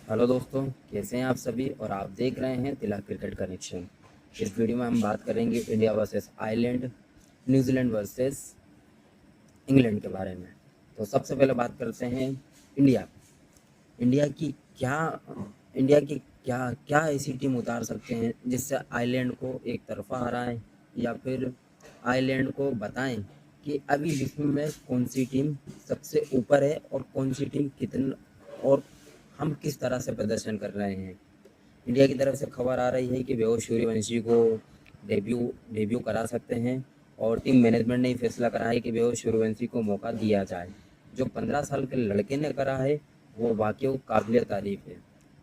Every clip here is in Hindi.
हेलो दोस्तों, कैसे हैं आप सभी। और आप देख रहे हैं तिलक क्रिकेट कनेक्शन। इस वीडियो में हम बात करेंगे India versus Ireland, New Zealand versus England के बारे में। तो सबसे पहले बात करते हैं इंडिया। इंडिया की क्या इंडिया की क्या क्या ऐसी टीम उतार सकते हैं जिससे आयरलैंड को एक तरफा हराएं, या फिर आयरलैंड को बताएं कि अभी विश्व में कौन सी टीम सबसे ऊपर है और कौन सी टीम कितनी, और हम किस तरह से प्रदर्शन कर रहे हैं। इंडिया की तरफ से खबर आ रही है कि वैभव सूर्यवंशी को डेब्यू डेब्यू करा सकते हैं, और टीम मैनेजमेंट ने फैसला करा है कि वैभव सूर्यवंशी को मौका दिया जाए। जो 15 साल के लड़के ने करा है वो वाकई काबिल तारीफ है।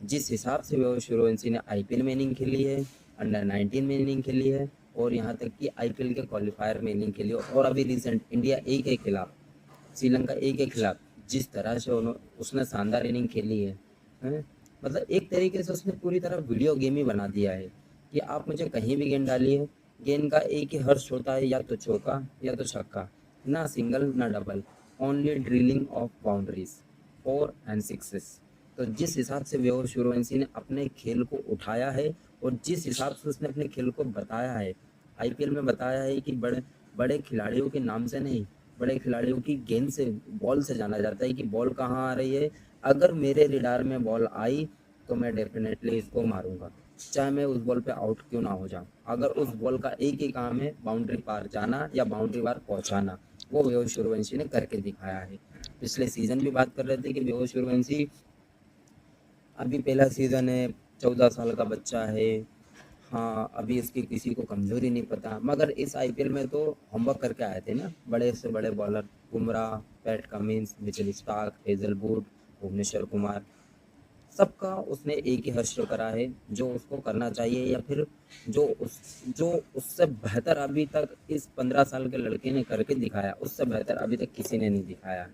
जिस हिसाब से वैभव सूर्यवंशी ने आईपीएल में इनिंग खेली है, अंडर 19 में इनिंग खेली है, और यहाँ तक कि आईपीएल के क्वालिफायर में इनिंग खेली है, और अभी रिसेंट इंडिया ए के खिलाफ, श्रीलंका ए के खिलाफ जिस तरह से उसने शानदार इनिंग खेली है, मतलब एक तरीके से उसने पूरी तरह वीडियो गेम ही बना दिया है कि आप मुझे कहीं भी गेंद डालिए, गेंद का एक ही हर्ष होता है, या तो चौका या तो छक्का, ना सिंगल ना double, only drilling of boundaries, 4 और 6। तो जिस हिसाब से वैभव सूर्यवंशी ने अपने खेल को उठाया है, और जिस हिसाब से उसने अपने खेल को बताया है, आईपीएल में बताया है कि बड़े बड़े खिलाड़ियों के नाम से नहीं, बड़े खिलाड़ियों की गेंद से, बॉल से जाना जाता है कि बॉल कहाँ आ रही है। अगर मेरे रिडार में बॉल आई तो मैं डेफिनेटली इसको मारूंगा, चाहे मैं उस बॉल पे आउट क्यों ना हो जाऊं। अगर उस बॉल का एक ही काम है बाउंड्री पार जाना या बाउंड्री पार पहुंचाना, वो वैभव सूर्यवंशी ने करके दिखाया है। पिछले सीजन भी बात कर रहे थे कि वैभव सूर्यवंशी अभी पहला सीजन है, 14 साल का बच्चा है। हाँ, अभी इसकी किसी को कमजोरी नहीं पता, मगर इस आईपीएल में तो होमवर्क करके आए थे ना बड़े से बड़े bowler, Bumrah, Pat Cummins, Mitchell Starc, Hazlewood, Bhuvneshwar Kumar, सबका उसने एक ही हश्र करा है जो उसको करना चाहिए, या फिर जो उससे बेहतर अभी तक इस 15 साल के लड़के ने करके दिखाया, उससे बेहतर अभी तक किसी ने नहीं दिखाया।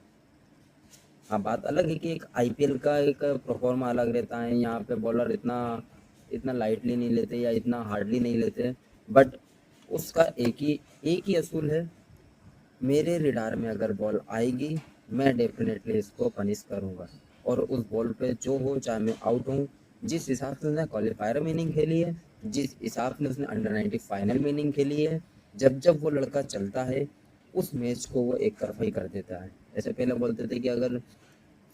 हाँ, बात अलग है कि एक आईपीएल का एक परफॉर्मा अलग रहता है, यहाँ पे बॉलर इतना इतना लाइटली नहीं लेते या इतना हार्डली नहीं लेते, बट उसका एक ही असूल है, मेरे रिडार में अगर बॉल आएगी मैं डेफिनेटली इसको पनिश करूंगा, और उस बॉल पे जो हो चाहे मैं आउट हूँ। जिस हिसाब से उसने क्वालिफायर में इनिंग खेली है, जिस हिसाब से उसने अंडर 19 फाइनल में इनिंग खेली है, जब जब वो लड़का चलता है उस मैच को वो एक तरफा ही कर देता है। ऐसे पहले बोलते थे कि अगर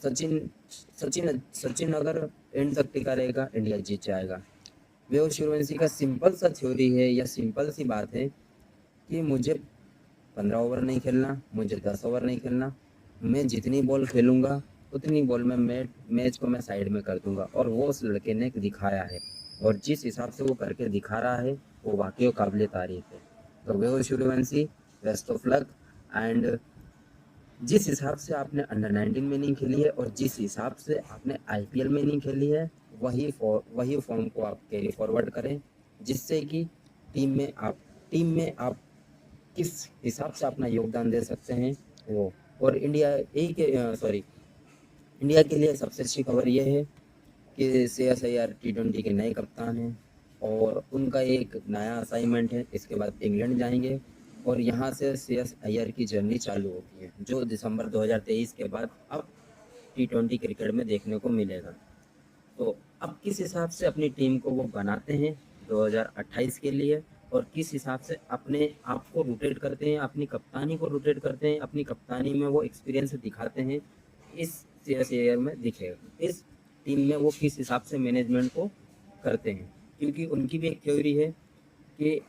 सचिन सचिन सचिन अगर एंड तक टिका रहेगा इंडिया जीत जाएगा। वैभव सूर्यवंशी का सिंपल सा थ्योरी है या सिंपल सी बात है कि मुझे 15 ओवर नहीं खेलना, मुझे 10 ओवर नहीं खेलना, मैं जितनी बॉल खेलूंगा उतनी बॉल में मैं मैच को मैं साइड में कर दूंगा, और वो उस लड़के ने दिखाया है। और जिस हिसाब से वो करके दिखा रहा है वो वाकई काबिल तारीफ है। तो Vaibhav Suryavanshi, best of luck. And जिस हिसाब से आपने अंडर 19 में नहीं खेली है और जिस हिसाब से आपने आईपीएल में नहीं खेली है, वही फॉर्म को आप कैरी फॉरवर्ड करें, जिससे कि टीम में आप किस हिसाब से अपना योगदान दे सकते हैं वो। और इंडिया के लिए सबसे अच्छी खबर यह है कि श्रेयस अय्यर T20 के नए कप्तान हैं, और उनका एक नया असाइनमेंट है, इसके बाद इंग्लैंड जाएंगे, और यहाँ से श्रेयस अय्यर की जर्नी चालू होती है जो दिसंबर 2023 के बाद अब T20 क्रिकेट में देखने को मिलेगा। तो अब किस हिसाब से अपनी टीम को वो बनाते हैं 2028 के लिए, और किस हिसाब से अपने आप को रोटेट करते हैं, अपनी कप्तानी को रोटेट करते हैं, अपनी कप्तानी में वो एक्सपीरियंस दिखाते हैं, इस ईयर में दिखेगा। इस टीम में वो किस हिसाब से मैनेजमेंट को करते हैं, क्योंकि उनकी भी एक थ्योरी है कि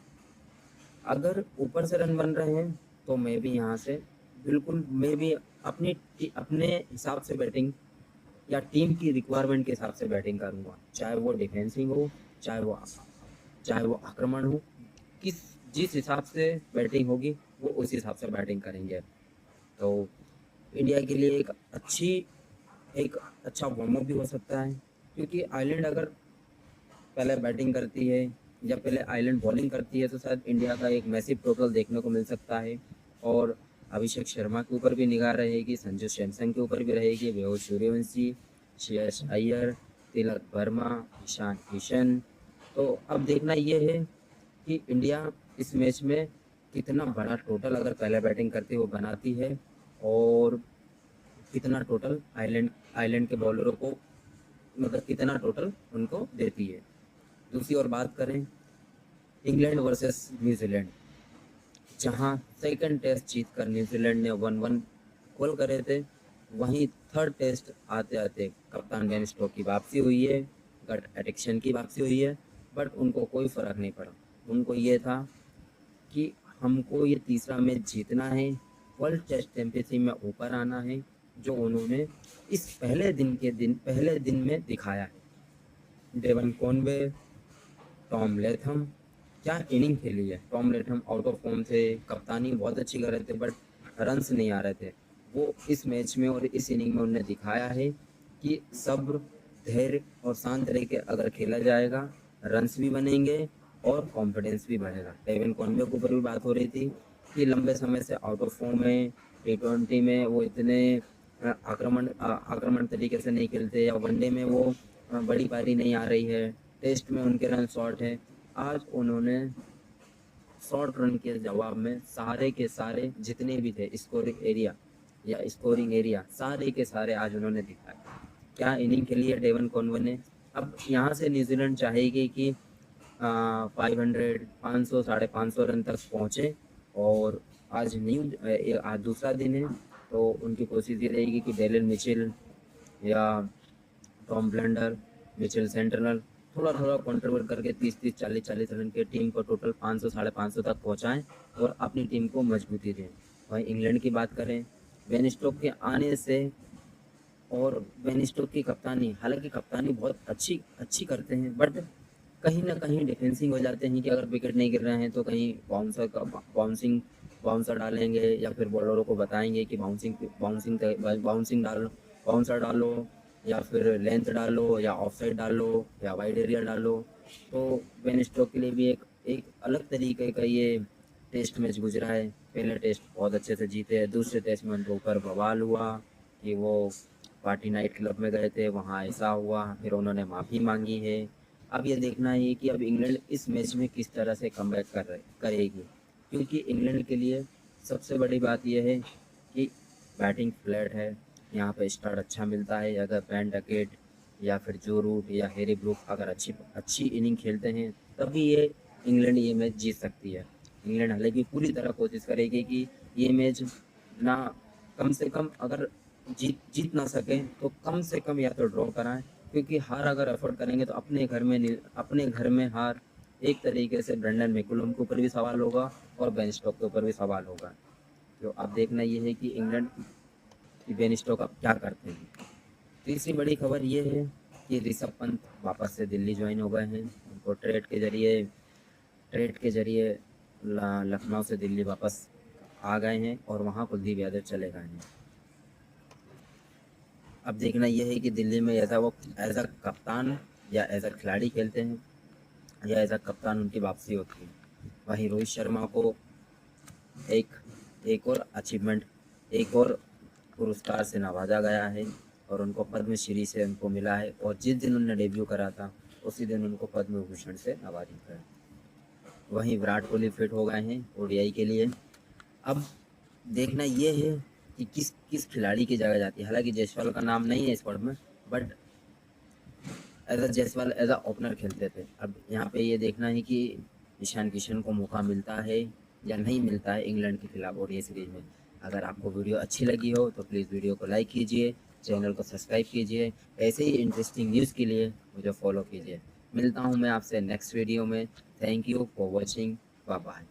अगर ऊपर से रन बन रहे हैं तो मैं भी यहाँ से बिल्कुल, मैं भी अपने हिसाब से बैटिंग या टीम की रिक्वायरमेंट के हिसाब से बैटिंग करूंगा, चाहे वो डिफेंसिंग हो, चाहे वो चाहे वो आक्रमण हो, किस जिस हिसाब से बैटिंग होगी वो उस हिसाब से बैटिंग करेंगे। तो इंडिया के लिए एक अच्छा वार्म अप भी हो सकता है, क्योंकि आयरलैंड अगर पहले बैटिंग करती है या पहले आयरलैंड बॉलिंग करती है तो शायद इंडिया का एक मैसिव टोटल देखने को मिल सकता है। और अभिषेक शर्मा के ऊपर भी निगाह रहेगी, संजू सैमसन के ऊपर भी रहेगी, वैभव सूर्यवंशी, श्रेयस अय्यर, तिलक वर्मा, ईशान किशन। तो अब देखना ये है कि इंडिया इस मैच में कितना बड़ा टोटल अगर पहले बैटिंग करते हुए बनाती है, और कितना टोटल आइलैंड आइलैंड के बॉलरों को मतलब कितना टोटल उनको देती है। दूसरी ओर बात करें इंग्लैंड वर्सेस न्यूजीलैंड, जहां सेकंड टेस्ट जीतकर न्यूजीलैंड ने 1-1 गोल करे थे, वहीं थर्ड टेस्ट आते आते कप्तान बेन स्टोक्स की वापसी हुई है, गट एडिक्शन की वापसी हुई है, बट उनको कोई फ़र्क नहीं पड़ा। उनको ये था कि हमको ये तीसरा मैच जीतना है, वर्ल्ड टेस्ट चैंपियनशिप में ऊपर आना है, जो उन्होंने इस पहले दिन में दिखाया है। डेवन कॉनवे, टॉम लेथम, क्या इनिंग खेली है। Tom Latham out of form थे, कप्तानी बहुत अच्छी कर रहे थे, बट रन्स नहीं आ रहे थे। वो इस मैच में और इस इनिंग में उन्होंने दिखाया है कि सब्र, धैर्य और शांत रह के अगर खेला जाएगा, रन्स भी बनेंगे और कॉन्फिडेंस भी बढ़ेगा। डेवन कॉनवे के ऊपर भी बात हो रही थी कि लंबे समय से आउट ऑफ फॉर्म है, T20 में वो इतने आक्रमण तरीके से नहीं खेलते, या वनडे में वो बड़ी पारी नहीं आ रही है, टेस्ट में उनके रन शॉर्ट है। आज उन्होंने शॉर्ट रन के जवाब में सारे के सारे जितने भी थे स्कोरिंग एरिया सारे के सारे आज उन्होंने दिखाया। क्या इनिंग खेली है डेवन कॉनवे ने। अब यहाँ से न्यूजीलैंड चाहेगी कि 500, 500, 550 रन तक पहुँचे, और आज दूसरा दिन है, तो उनकी कोशिश ये रहेगी कि डेलन मिचेल या टॉम ब्लेंडर, मिचेल सेंट्रल थोड़ा थोड़ा कंट्रीब्यूट करके 30-30, 40-40 रन के टीम को टोटल 500, 550 तक पहुंचाएं और अपनी टीम को मजबूती दें। वहीं इंग्लैंड की बात करें, बेन स्टोक्स के आने से और बेन स्टोक्स की कप्तानी, हालांकि कप्तानी बहुत अच्छी करते हैं, बट कहीं ना कहीं डिफेंसिंग हो जाते हैं कि अगर विकेट नहीं गिर रहे हैं तो कहीं बाउंसर डालेंगे, या फिर बॉलरों को बताएंगे कि बाउंसर डालो, या फिर लेंथ डालो, या ऑफसाइड डालो, या वाइड एरिया डालो। तो बेन स्टोक्स के लिए भी एक अलग तरीके का ये टेस्ट मैच गुजरा है। पहले टेस्ट बहुत अच्छे से जीते, दूसरे टेस्ट में उनके ऊपर बवाल हुआ कि वो पार्टी नाइट क्लब में गए थे, वहाँ ऐसा हुआ, फिर उन्होंने माफ़ी मांगी है। अब ये देखना है कि अब इंग्लैंड इस मैच में किस तरह से कमबैक करेगी, क्योंकि इंग्लैंड के लिए सबसे बड़ी बात यह है कि बैटिंग फ्लैट है, यहाँ पे स्टार्ट अच्छा मिलता है। अगर बेन डकेट या फिर जो रूट या हैरी ब्रूक अगर अच्छी इनिंग खेलते हैं, तभी ये इंग्लैंड ये मैच जीत सकती है। इंग्लैंड हालांकि पूरी तरह कोशिश करेगी कि ये मैच ना, कम से कम अगर जीत ना सके तो कम से कम या तो ड्रॉ कराएं, क्योंकि हार अगर एफर्ट करेंगे तो अपने घर में हार एक तरीके से ब्रेंडन मैकुलम के ऊपर भी सवाल होगा और बेन स्टोक्स के ऊपर भी सवाल होगा। तो अब देखना ये है कि इंग्लैंड बेन स्टोक्स अब क्या करते हैं। तीसरी बड़ी खबर ये है कि ऋषभ पंत वापस से दिल्ली ज्वाइन हो गए हैं। उनको ट्रेड के जरिए लखनऊ से दिल्ली वापस आ गए हैं और वहाँ कुलदीप यादव चले गए हैं। अब देखना यह है कि दिल्ली में वो एज अ कप्तान या एज अ खिलाड़ी खेलते हैं, या एज अ कप्तान उनकी वापसी होती है। वहीं रोहित शर्मा को एक और अचीवमेंट, एक और पुरस्कार से नवाजा गया है, और उनको पद्मश्री से उनको मिला है, और जिस दिन उन्होंने डेब्यू करा था उसी दिन उनको पद्म भूषण से नवाजा गया। वहीं विराट कोहली फिट हो गए हैं ओडीआई के लिए। अब देखना ये है कि किस खिलाड़ी की जगह जाती है। हालांकि जायसवाल का नाम नहीं है स्क्वाड में, but Jaiswal as a opener खेलते थे। अब यहाँ पे ये देखना है कि ईशान किशन को मौका मिलता है या नहीं मिलता है इंग्लैंड के खिलाफ ओडीआई सीरीज में। अगर आपको वीडियो अच्छी लगी हो तो प्लीज़ वीडियो को लाइक कीजिए, चैनल को सब्सक्राइब कीजिए, ऐसे ही इंटरेस्टिंग न्यूज़ के लिए मुझे फॉलो कीजिए। मिलता हूँ मैं आपसे नेक्स्ट वीडियो में। Thank you for watching, bye bye.